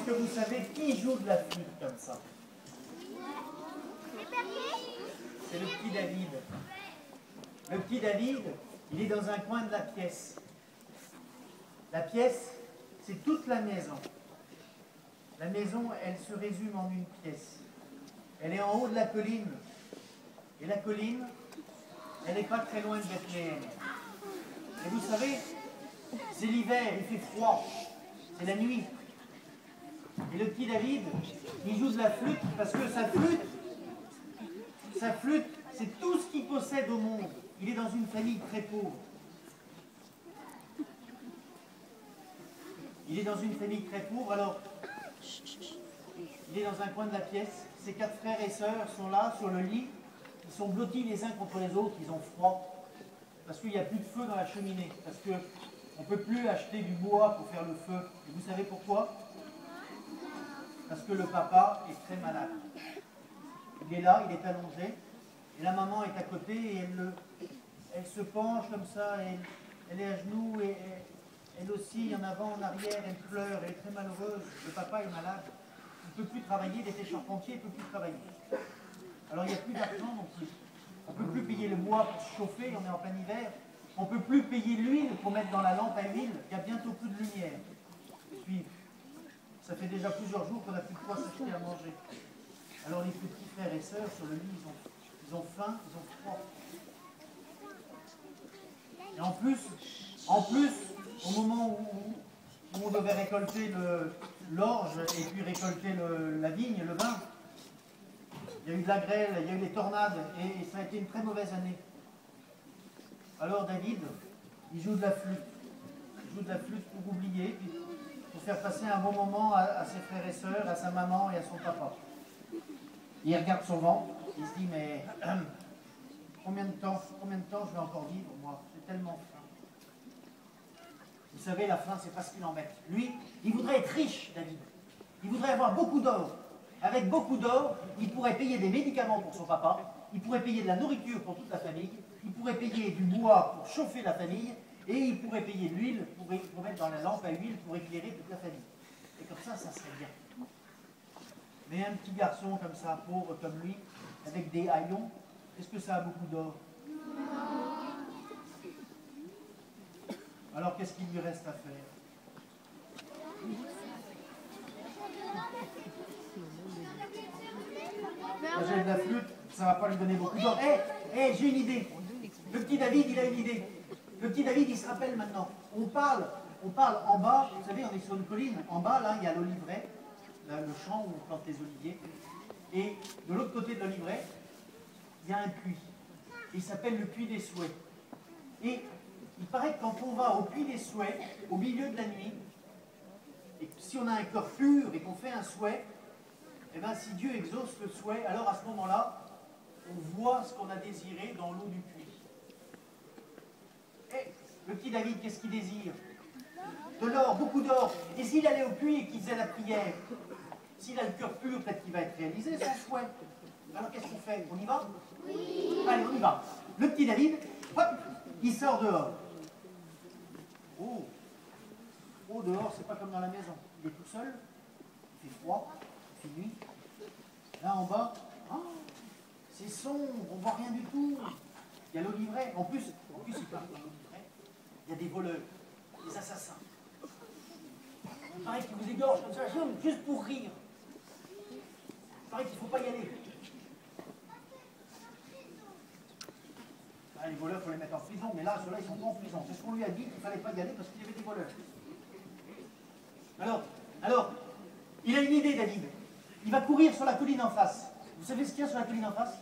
que vous savez qui joue de la flûte comme ça? C'est le petit David. Le petit David, il est dans un coin de la pièce. La pièce, c'est toute la maison. La maison, elle se résume en une pièce. Elle est en haut de la colline. Et la colline, elle n'est pas très loin de Bethléem. Et vous savez, c'est l'hiver, il fait froid. C'est la nuit. Et le petit David, il joue de la flûte parce que sa flûte, c'est tout ce qu'il possède au monde. Il est dans une famille très pauvre. Il est dans une famille très pauvre, alors il est dans un coin de la pièce. Ses 4 frères et sœurs sont là, sur le lit. Ils sont blottis les uns contre les autres, ils ont froid. Parce qu'il n'y a plus de feu dans la cheminée. Parce qu'on ne peut plus acheter du bois pour faire le feu. Et vous savez pourquoi? Parce que le papa est très malade. Il est là, il est allongé. Et la maman est à côté et elle se penche comme ça. Et elle est à genoux et elle oscille en avant, en arrière. Elle pleure, elle est très malheureuse. Le papa est malade. Il ne peut plus travailler, il était charpentier, il ne peut plus travailler. Alors il n'y a plus d'argent non plus. On ne peut plus payer le bois pour se chauffer, on est en plein hiver. On ne peut plus payer l'huile pour mettre dans la lampe à huile, il n'y a bientôt plus de lumière. Et puis, ça fait déjà plusieurs jours qu'on n'a plus de quoi s'acheter à manger. Alors les petits frères et sœurs sur le lit, ils ont faim, ils ont froid. Et en plus, au moment où on devait récolter l'orge et puis récolter la vigne, le vin, il y a eu de la grêle, il y a eu des tornades et ça a été une très mauvaise année. Alors David, il joue de la flûte. Il joue de la flûte pour oublier, puis pour faire passer un bon moment à ses frères et sœurs, à sa maman et à son papa. Il regarde son ventre, il se dit mais combien de temps je vais encore vivre moi? J'ai tellement faim. Vous savez, la faim, c'est pas ce qui l'embête. Lui, il voudrait être riche, David. Il voudrait avoir beaucoup d'or. Avec beaucoup d'or, il pourrait payer des médicaments pour son papa, il pourrait payer de la nourriture pour toute la famille, il pourrait payer du bois pour chauffer la famille, et il pourrait payer de l'huile pour mettre dans la lampe à huile pour éclairer toute la famille. Et comme ça serait bien. Mais un petit garçon comme ça, pauvre comme lui, avec des haillons, est-ce que ça a beaucoup d'or? Alors qu'est-ce qu'il lui reste à faire? J'ai de la flûte, ça ne va pas lui donner beaucoup d'or. J'ai une idée. Le petit David, il a une idée. Le petit David, il se rappelle maintenant. On parle en bas, vous savez, on est sur une colline. En bas, là, il y a l'oliveraie, le champ où on plante les oliviers. Et de l'autre côté de l'oliveraie, il y a un puits. Il s'appelle le puits des souhaits. Et il paraît que quand on va au puits des souhaits, au milieu de la nuit, et si on a un cœur pur et qu'on fait un souhait, eh bien, si Dieu exauce le souhait, alors à ce moment-là, on voit ce qu'on a désiré dans l'eau du puits. Et le petit David, qu'est-ce qu'il désire? De l'or, beaucoup d'or. Et s'il allait au puits et qu'il faisait la prière, s'il a le cœur pur, peut-être qu'il va être réalisé, son souhait. Alors qu'est-ce qu'on fait? On y va? Oui. Allez, on y va. Le petit David, hop, il sort dehors. Oh, dehors, c'est pas comme dans la maison. Il est tout seul, il fait froid, il fait nuit. Là en bas, c'est sombre, on voit rien du tout. Il y a l'oliveraie. En plus il parle de l'oliveraie. Il y a des voleurs, des assassins. Il paraît qu'ils vous égorgent comme ça, juste pour rire. Il paraît qu'il ne faut pas y aller. Ah, les voleurs, il faut les mettre en prison, mais là, ceux-là, ils sont pas en prison. C'est ce qu'on lui a dit, qu'il ne fallait pas y aller parce qu'il y avait des voleurs. Alors, il a une idée, David. Il va courir sur la colline en face. Vous savez ce qu'il y a sur la colline en face?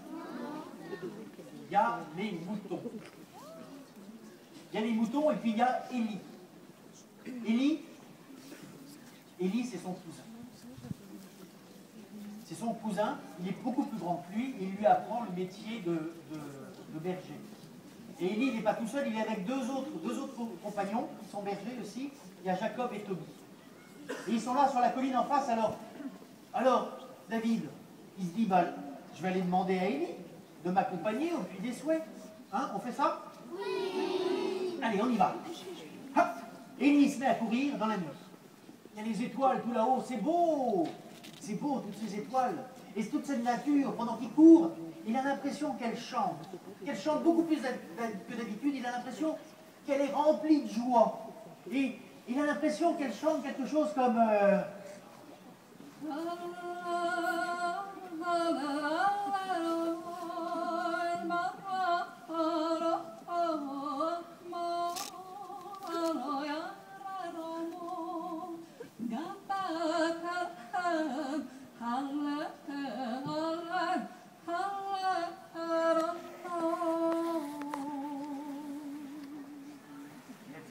Il y a les moutons. Il y a les moutons et puis il y a Élie. Élie, c'est son cousin. C'est son cousin, il est beaucoup plus grand que lui et il lui apprend le métier de berger. Et Élie, il n'est pas tout seul, il est avec deux autres compagnons qui sont bergers aussi. Il y a Jacob et Tobie. Et ils sont là sur la colline en face. Alors David, il se dit, je vais aller demander à Élie de m'accompagner au puits des souhaits. Hein, on fait ça? Oui. Allez, on y va. Hop. Élie se met à courir dans la nuit. il y a les étoiles tout là-haut, c'est beau, toutes ces étoiles. Et toute cette nature, pendant qu'il court, il a l'impression qu'elle chante beaucoup plus que d'habitude, il a l'impression qu'elle est remplie de joie. Et il a l'impression qu'elle chante quelque chose comme...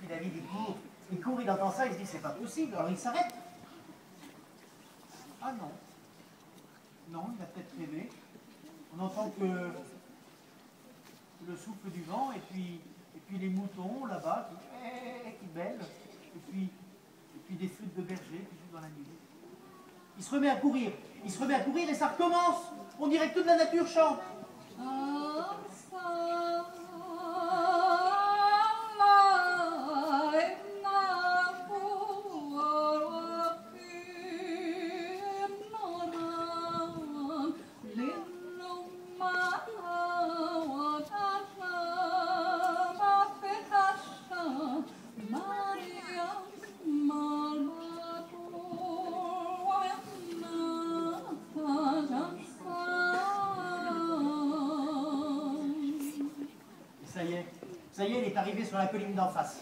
David, il court, il entend ça, il se dit c'est pas possible, alors il s'arrête. Ah non, non, il a peut-être rêvé. On entend que le souffle du vent et puis les moutons là-bas qui bêlent, et puis des flûtes de berger qui jouent dans la nuit. Il se remet à courir, et ça recommence. On dirait que toute la nature chante. Ça y est, il est arrivé sur la colline d'en face.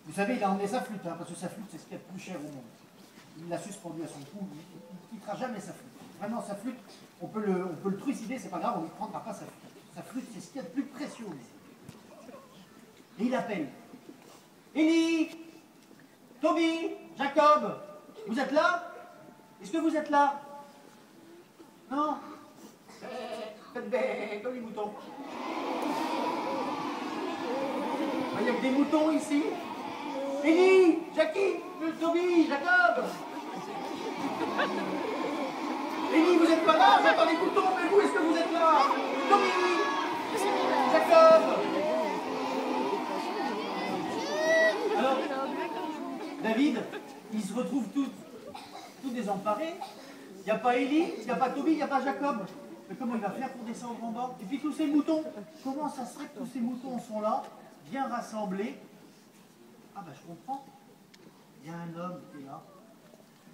Vous savez, il a emmené sa flûte, parce que sa flûte, c'est ce qu'il y a de plus cher au monde. Il l'a suspendue à son cou, il ne quittera jamais sa flûte. Vraiment, sa flûte, on peut le trucider, c'est pas grave, on ne lui prendra pas sa flûte. Sa flûte, c'est ce qu'il y a de plus précieux au monde. Et il appelle. Élie, Toby, Jacob, vous êtes là? Est-ce que vous êtes là? Non? Faites bé, comme les moutons. Il y a que des moutons ici. Élie, Jackie, Toby, Jacob. Élie, vous n'êtes pas là, j'entends les moutons, mais vous, est-ce que vous êtes là? Toby, Jacob. Alors, David, il se retrouve tout désemparé. Il n'y a pas Élie, il n'y a pas Toby, il n'y a pas Jacob. Mais comment il va faire pour descendre en bas? Et puis tous ces moutons, comment ça serait que tous ces moutons sont là, bien rassemblés? Ah ben je comprends. Il y a un homme qui est là.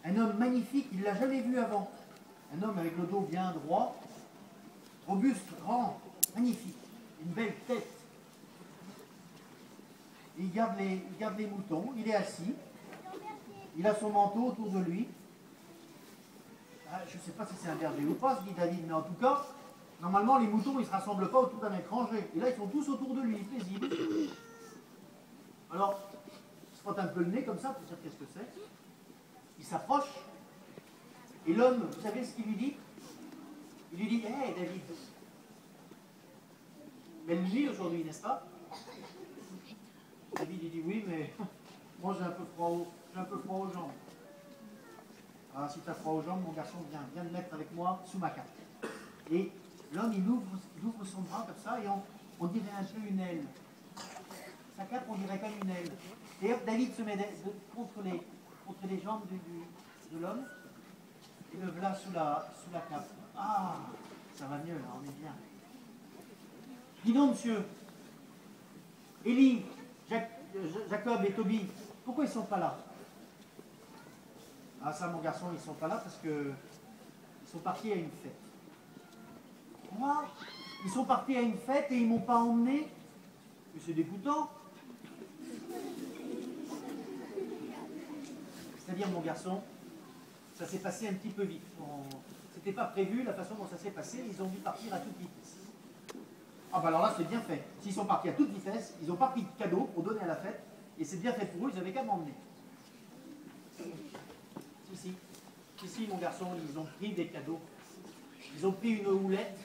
Un homme magnifique, il ne l'a jamais vu avant. Un homme avec le dos bien droit, robuste, grand, magnifique, une belle tête. Il garde les moutons, il est assis, il a son manteau autour de lui. Ah, je ne sais pas si c'est un berger ou pas, se dit David, mais en tout cas, normalement les moutons ils ne se rassemblent pas autour d'un étranger. Et là ils sont tous autour de lui, paisibles. Alors, il se frotte un peu le nez comme ça pour dire qu'est-ce que c'est. Il s'approche. Et l'homme, vous savez ce qu'il lui dit? Il lui dit, hé David, belle nuit aujourd'hui, n'est-ce pas? David il dit, oui, mais moi j'ai un peu froid aux jambes. Ah, si tu as froid aux jambes, mon garçon, viens te mettre avec moi sous ma cape. Et l'homme, il ouvre son bras comme ça, et on dirait un peu une aile. Sa cape, on dirait comme une aile. Et hop, David se met contre les jambes de l'homme, et le voilà sous la cape. Ah, ça va mieux, là, on est bien. Dis donc, monsieur, Élie, Jacob et Toby, pourquoi ils ne sont pas là? Ah ça, mon garçon, ils ne sont pas là parce qu'ils sont partis à une fête. Quoi? Ils sont partis à une fête et ils ne m'ont pas emmené? Mais c'est dégoûtant. C'est-à-dire, mon garçon, ça s'est passé un petit peu vite. C'était pas prévu, la façon dont ça s'est passé, ils ont dû partir à toute vitesse. Ah bah alors là, c'est bien fait. S'ils sont partis à toute vitesse, ils n'ont pas pris de cadeaux pour donner à la fête, et c'est bien fait pour eux, ils n'avaient qu'à m'emmener. Si, mon garçon, ils ont pris des cadeaux. Ils ont pris une houlette,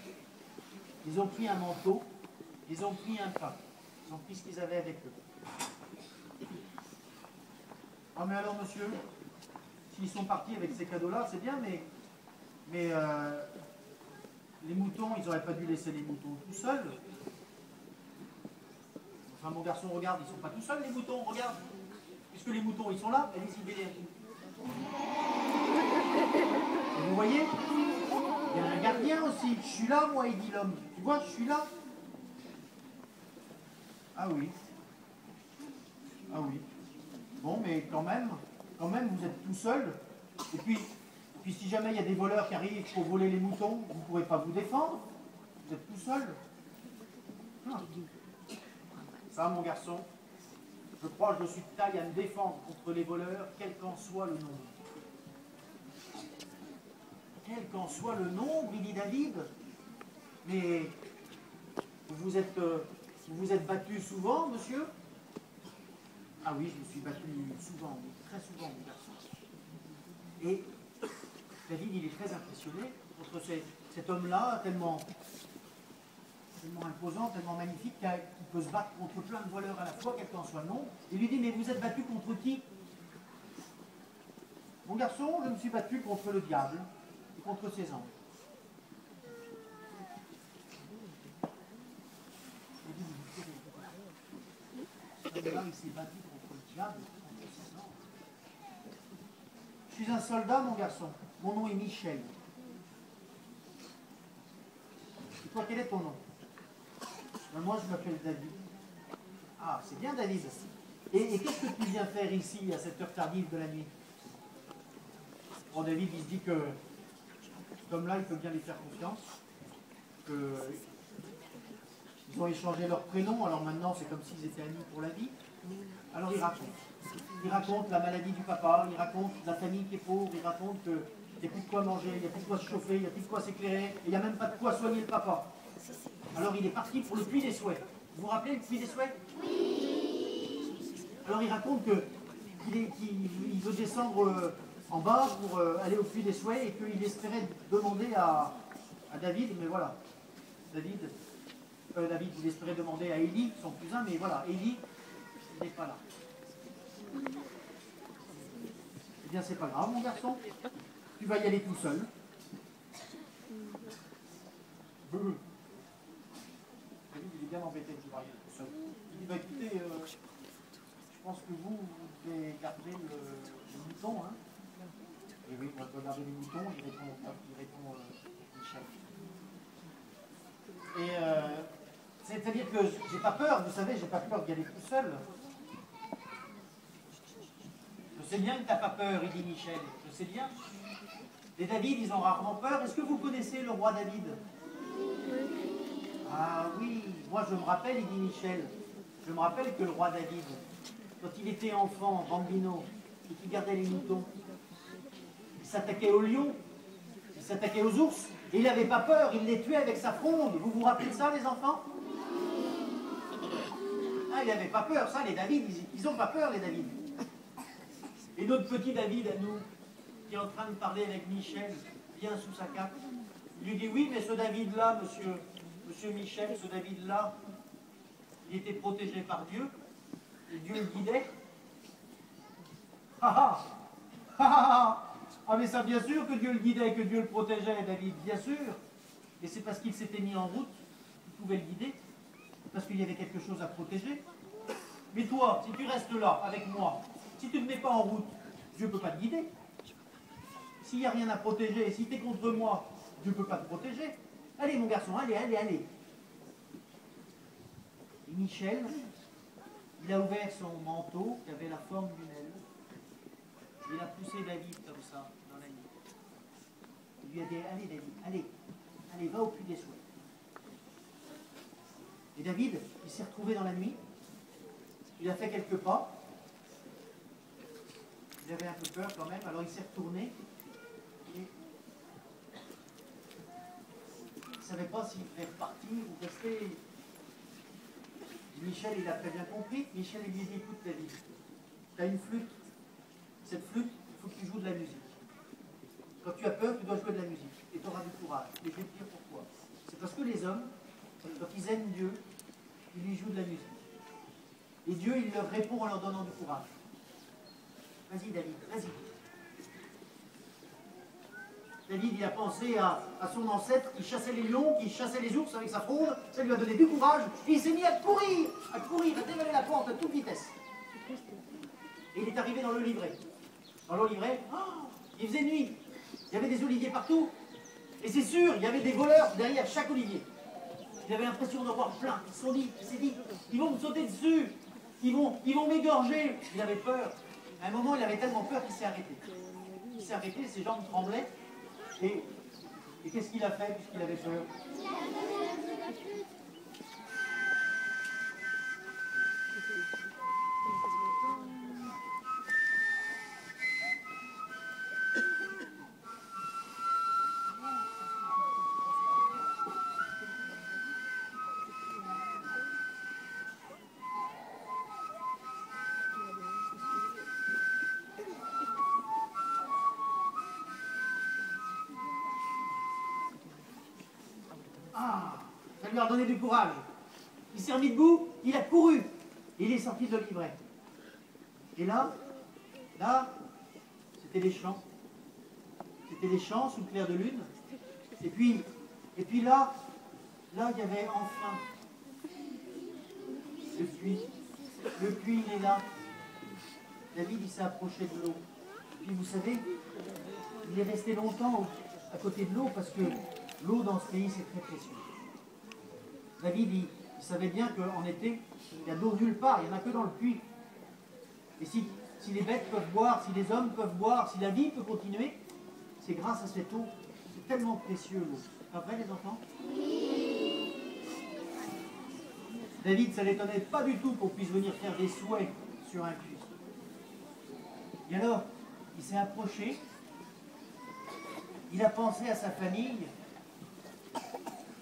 ils ont pris un manteau, ils ont pris un pain. Ils ont pris ce qu'ils avaient avec eux. Ah mais alors, monsieur, s'ils sont partis avec ces cadeaux-là, c'est bien, mais les moutons, ils n'auraient pas dû laisser les moutons tout seuls. Enfin, mon garçon, regarde, ils ne sont pas tout seuls, les moutons, regarde. Puisque les moutons, ils sont là, allez-y, Et vous voyez, il y a un gardien aussi. Je suis là, moi, il dit l'homme. Tu vois, je suis là. Ah oui. Ah oui. Bon, mais quand même, vous êtes tout seul. Et puis si jamais il y a des voleurs qui arrivent pour voler les moutons, vous ne pourrez pas vous défendre. Vous êtes tout seul. Ah. Ça, mon garçon, je crois que je suis de taille à me défendre contre les voleurs, quel qu'en soit le nombre. Quel qu'en soit le nombre, il dit David. Mais vous vous êtes battu souvent, monsieur? Ah oui, je me suis battu souvent, très souvent, mon garçon. Et David, il est très impressionné contre cet homme-là, tellement imposant, tellement magnifique, qu'il peut se battre contre plein de voleurs à la fois, quel qu'en soit le nombre. Il lui dit, mais vous êtes battu contre qui? Mon garçon, je me suis battu contre le diable et contre ses anges. Là, il s'est battu contre le diable et contre ses anges. Je suis un soldat, mon garçon. Mon nom est Michel. Et toi, quel est ton nom? Ben, moi, je m'appelle David. Ah, c'est bien, David. Et qu'est-ce que tu viens faire ici, à cette heure tardive de la nuit? Bon, David, il se dit que cet homme-là, il peut bien lui faire confiance. Ils ont échangé leurs prénoms, alors maintenant, c'est comme s'ils étaient amis pour la vie. Alors, il raconte. Il raconte la maladie du papa, il raconte la famille qui est pauvre, il raconte qu'il n'y a plus de quoi manger, il n'y a plus de quoi se chauffer, il n'y a plus de quoi s'éclairer, et il n'y a même pas de quoi soigner le papa. Alors il est parti pour le puits des souhaits. Vous vous rappelez le puits des souhaits? Oui. Alors il raconte qu'il veut descendre en bas pour aller au puits des souhaits et qu'il espérait demander à David, mais voilà, David, il espérait demander à Élie, son cousin, mais voilà, Élie, il n'est pas là. Eh bien, c'est pas grave, mon garçon. Tu vas y aller tout seul. Il est bien embêté de voir y aller tout seul. Il dit, bah écoutez, je pense que vous devez garder le mouton, hein. Et oui, moi je dois garder les moutons, il répond Michel. Et c'est-à-dire que j'ai pas peur, vous savez, j'ai pas peur d'y aller tout seul. Je sais bien que tu n'as pas peur, il dit Michel, je sais bien. Les David, ils ont rarement peur. Est-ce que vous connaissez le roi David? Ah oui, moi je me rappelle, il dit Michel, je me rappelle que le roi David, quand il était enfant, bambino, et qu'il gardait les moutons, il s'attaquait aux lions, il s'attaquait aux ours, et il n'avait pas peur, il les tuait avec sa fronde. Vous vous rappelez de ça, les enfants? Ah, il n'avait pas peur, ça, les David, ils n'ont pas peur, les David. Et notre petit David à nous, qui est en train de parler avec Michel, bien sous sa cape, il lui dit, oui, mais ce David-là, monsieur Michel, ce David-là, il était protégé par Dieu, et Dieu le guidait. Ah ah! Ah mais ça, bien sûr que Dieu le guidait, que Dieu le protégeait, David, bien sûr. Et c'est parce qu'il s'était mis en route qu'il pouvait le guider, parce qu'il y avait quelque chose à protéger. Mais toi, si tu restes là, avec moi, si tu ne te mets pas en route, Dieu ne peut pas te guider. S'il n'y a rien à protéger, si tu es contre moi, Dieu ne peut pas te protéger. Allez, mon garçon, allez. Et Michel, il a ouvert son manteau qui avait la forme d'une aile. Il a poussé David comme ça, dans la nuit. Il lui a dit, allez David, allez, va au puits des souhaits. Et David, il s'est retrouvé dans la nuit. Il a fait quelques pas. Il avait un peu peur quand même, alors il s'est retourné. Et il ne savait pas s'il devait repartir ou rester. Michel, il a très bien compris. Michel, il lui dit, écoute David, tu as une flûte. Cette flûte, il faut que tu joues de la musique. Quand tu as peur, tu dois jouer de la musique. Et tu auras du courage. Et je vais te dire pourquoi. C'est parce que les hommes, quand ils aiment Dieu, ils lui jouent de la musique. Et Dieu, il leur répond en leur donnant du courage. Vas-y David, vas-y. David, il a pensé à son ancêtre qui chassait les lions, qui chassait les ours avec sa fronde. Ça lui a donné du courage. Et il s'est mis à courir, à dévaler la pente à toute vitesse. Et il est arrivé dans le livret. dans l'eau livrée, il faisait nuit. Il y avait des oliviers partout. Et c'est sûr, il y avait des voleurs derrière chaque olivier. Il avait l'impression d'en voir plein. Il s'est dit, ils vont me sauter dessus. Ils vont m'égorger. Il avait peur. À un moment, il avait tellement peur qu'il s'est arrêté. Il s'est arrêté, ses jambes tremblaient. Et qu'est-ce qu'il a fait puisqu'il avait peur? Ça lui a redonné du courage. Il s'est remis debout, il a couru. Et il est sorti de l'ivraie. Et là, c'était les champs. C'était les champs sous le clair de lune. Et puis là, il y avait enfin le puits. Le puits, il est là. David, il s'est approché de l'eau. Puis vous savez, il est resté longtemps à côté de l'eau parce que l'eau dans ce pays, c'est très précieux. David, il savait bien qu'en été, il n'y a d'eau nulle part, il n'y en a que dans le puits. Et si les bêtes peuvent boire, si les hommes peuvent boire, si la vie peut continuer, c'est grâce à cette eau. C'est tellement précieux l'eau. Pas vrai les enfants? Oui. David, ça ne l'étonnait pas du tout qu'on puisse venir faire des souhaits sur un puits. Et alors, il s'est approché, il a pensé à sa famille,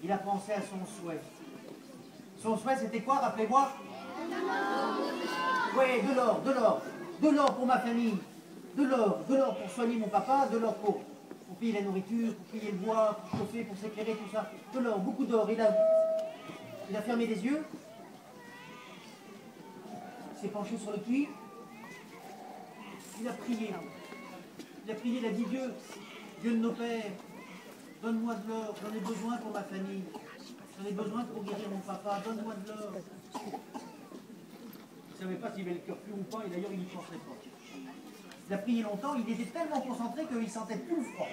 il a pensé à son souhait. Son souhait, c'était quoi, rappelez-moi? Oui, de l'or, de l'or. De l'or pour ma famille. De l'or pour soigner mon papa, de l'or pour payer la nourriture, pour payer le bois, pour chauffer, pour s'éclairer, tout ça. De l'or, beaucoup d'or. Il a fermé les yeux. Il s'est penché sur le puits. Il a prié. Il a prié, il a dit Dieu, Dieu de nos pères, donne-moi de l'or, j'en ai besoin pour ma famille. J'en ai besoin pour guérir mon papa, donne-moi de l'or. Il ne savait pas s'il avait le cœur pur ou pas, et d'ailleurs il n'y pensait pas. Il a prié longtemps, il était tellement concentré qu'il ne sentait plus le froid.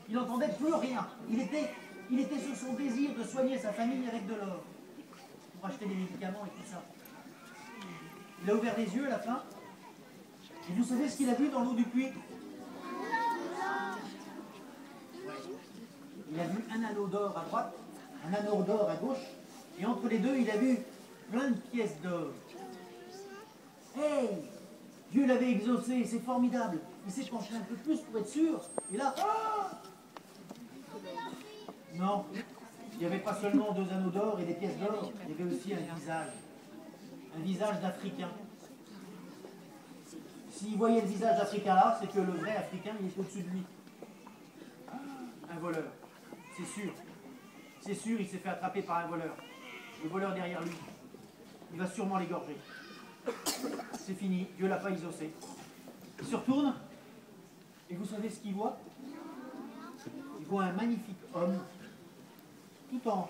Il n'entendait plus rien. Il était sur son désir de soigner sa famille avec de l'or. Pour acheter des médicaments et tout ça. Il a ouvert les yeux à la fin. Et vous savez ce qu'il a vu dans l'eau du puits? Il a vu un anneau d'or à droite, un anneau d'or à gauche, et entre les deux, il a vu plein de pièces d'or. Hey! Dieu l'avait exaucé, c'est formidable. Il s'est penché un peu plus pour être sûr, et là, non, il n'y avait pas seulement 2 anneaux d'or et des pièces d'or, il y avait aussi un visage d'Africain. S'il voyait le visage d'Africain là, c'est que le vrai Africain, il est au-dessus de lui. Un voleur, c'est sûr. C'est sûr, il s'est fait attraper par un voleur. Le voleur derrière lui. Il va sûrement l'égorger. C'est fini, Dieu ne l'a pas exaucé. Il se retourne, et vous savez ce qu'il voit? Il voit un magnifique homme, tout en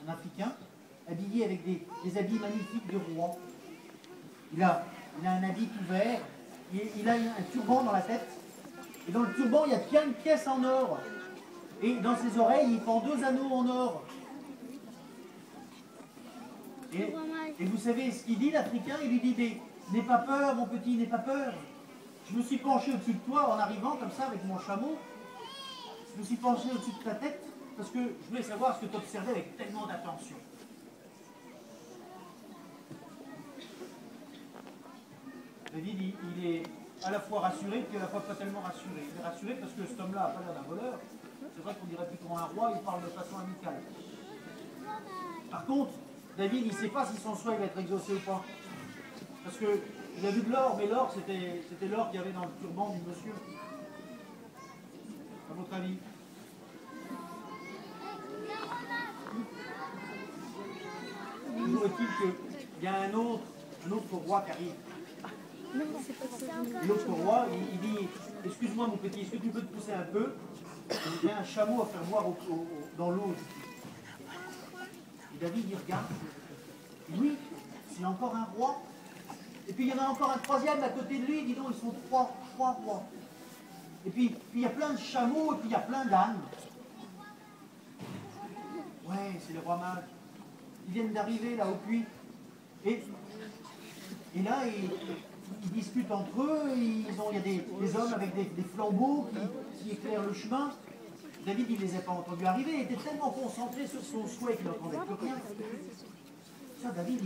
Africain, habillé avec des habits magnifiques de roi. Il a un habit couvert, il a un turban dans la tête, et dans le turban, il y a plein de pièces en or. Et dans ses oreilles, il prend 2 anneaux en or. Et vous savez ce qu'il dit, l'Africain? Il lui dit, n'aie pas peur, mon petit, n'aie pas peur. Je me suis penché au-dessus de toi en arrivant comme ça avec mon chameau. Je me suis penché au-dessus de ta tête parce que je voulais savoir ce que tu observais avec tellement d'attention. David, il est à la fois rassuré puis à la fois pas tellement rassuré. Il est rassuré parce que cet homme-là n'a pas l'air d'un voleur. C'est vrai qu'on dirait plutôt un roi, il parle de façon amicale. Par contre, David, il ne sait pas si son souhait va être exaucé ou pas. Parce qu'il a vu de l'or, mais l'or, c'était l'or qu'il y avait dans le turban du monsieur. À votre avis? Toujours est-il qu'il y a un autre roi qui arrive. L'autre roi, il dit, excuse-moi mon petit, est-ce que tu peux te pousser un peu? Il y a un chameau à faire boire dans l'eau. Et David, il regarde. Oui, c'est encore un roi. Et puis il y en a encore un troisième à côté de lui, dis donc, ils sont trois 3 rois. Et puis il y a plein de chameaux, et puis il y a plein d'ânes. Ouais, c'est les rois mages. Ils viennent d'arriver là au puits. Et là, ils discutent entre eux. Il y a des hommes avec des flambeaux qui éclairent le chemin. David, il ne les a pas entendus arriver. Il était tellement concentré sur son souhait qu'il n'entendait plus rien. Ça, David,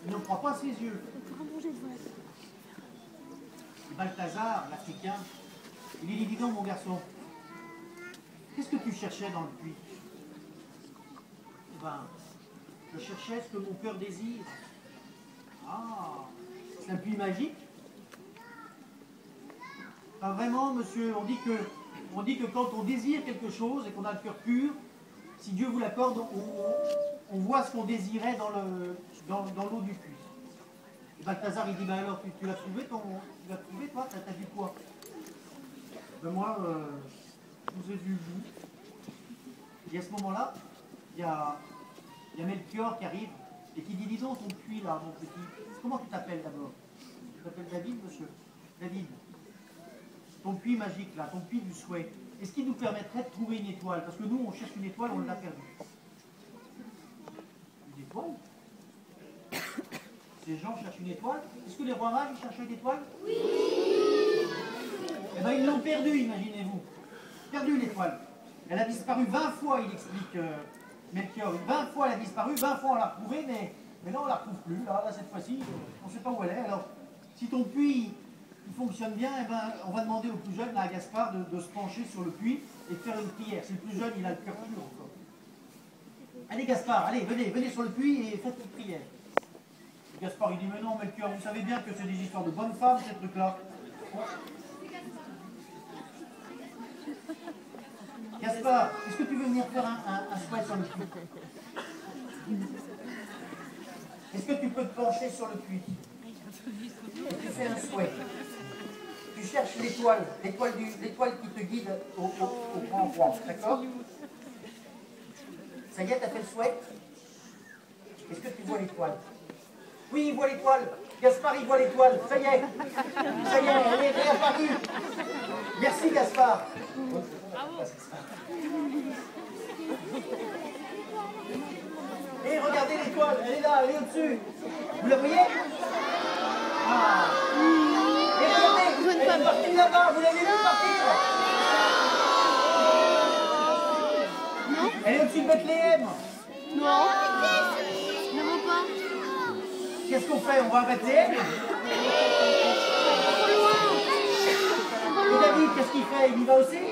il n'en croit pas ses yeux. Balthazar, l'Africain, il lui dit, dis donc, mon garçon, qu'est-ce que tu cherchais dans le puits? Eh ben, je cherchais ce que mon cœur désire. Ah, c'est un puits magique? Pas vraiment, monsieur. On dit que quand on désire quelque chose et qu'on a le cœur pur, si Dieu vous l'accorde, on voit ce qu'on désirait dans l'eau du puits. Et Balthazar, il dit, ben alors, tu l'as trouvé, toi, t'as vu quoi? Ben moi, je vous ai vu vous. Et à ce moment-là, il y a Melchior qui arrive et qui dit, dis donc, ton puits là, mon petit, comment tu t'appelles d'abord? Tu t'appelles David, monsieur? David, ton puits magique là, ton puits du souhait, est-ce qu'il nous permettrait de trouver une étoile? Parce que nous, on cherche une étoile, on l'a perdue. Une étoile? Ces gens cherchent une étoile. Est-ce que les rois mages ils cherchaient une étoile? Oui. Eh bien, ils l'ont perdue, imaginez-vous. Perdu l'étoile. Elle a disparu 20 fois, il explique Melchior. 20 fois elle a disparu, 20 fois on l'a retrouvée, mais là on ne la retrouve plus. Là cette fois-ci, on ne sait pas où elle est. Alors, si ton puits il fonctionne bien, eh ben, on va demander au plus jeune, là, à Gaspard, de se pencher sur le puits et de faire une prière. C'est le plus jeune, il a le cœur pur encore. Allez Gaspard, allez, venez sur le puits et faites une prière. Et Gaspard il dit, mais non Melchior, vous savez bien que c'est des histoires de bonnes femmes ces trucs-là. Gaspard, est-ce que tu veux venir faire un souhait sur le puits? Est-ce que tu peux te pencher sur le puits? Tu fais un souhait. Tu cherches l'étoile qui te guide au grand roi, d'accord? Ça y est, tu as fait le souhait? Est-ce que tu vois l'étoile? Oui, il voit l'étoile. Gaspard, il voit l'étoile. Ça y est, elle est réapparue. Merci, Gaspard. Et regardez l'étoile, elle est là, elle est au-dessus. Vous la voyez? Ah. Et regardez, elle est partie là-bas, vous l'avez vu partir? Non. Elle est au-dessus de Bethléem. Non. Ne va pas. Qu'est-ce qu'on fait? On va à Bethléem? Trop loin. Et David, qu'est-ce qu'il fait? Il y va aussi?